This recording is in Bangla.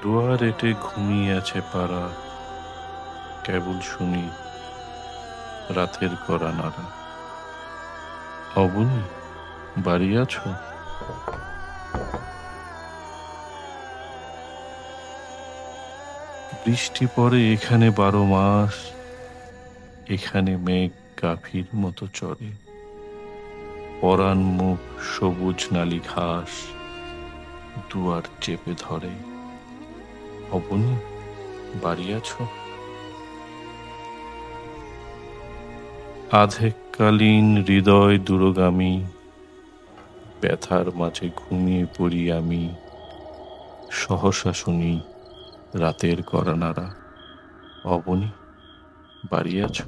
দুয়ার এটে ঘুমিয়ে আছে পাড়া, কেবল শুনি রাতের করা নাড়া। অবনী, বাড়ি আছো? বৃষ্টি পড়ে এখানে 12 মাস, এখানে মেঘ গাভীর মতো চড়ে, পরাণ মুখ সবুজ নালি ঘাস দুয়ার চেপে ধরে। অবনী, বাড়ি আছো? আধেককালীন হৃদয় দূরগামী, ব্যথার মাঝে ঘুমিয়ে পড়ি আমি, সহসা শুনি রাতের করা নাড়া। অবনী, বাড়ি আছো?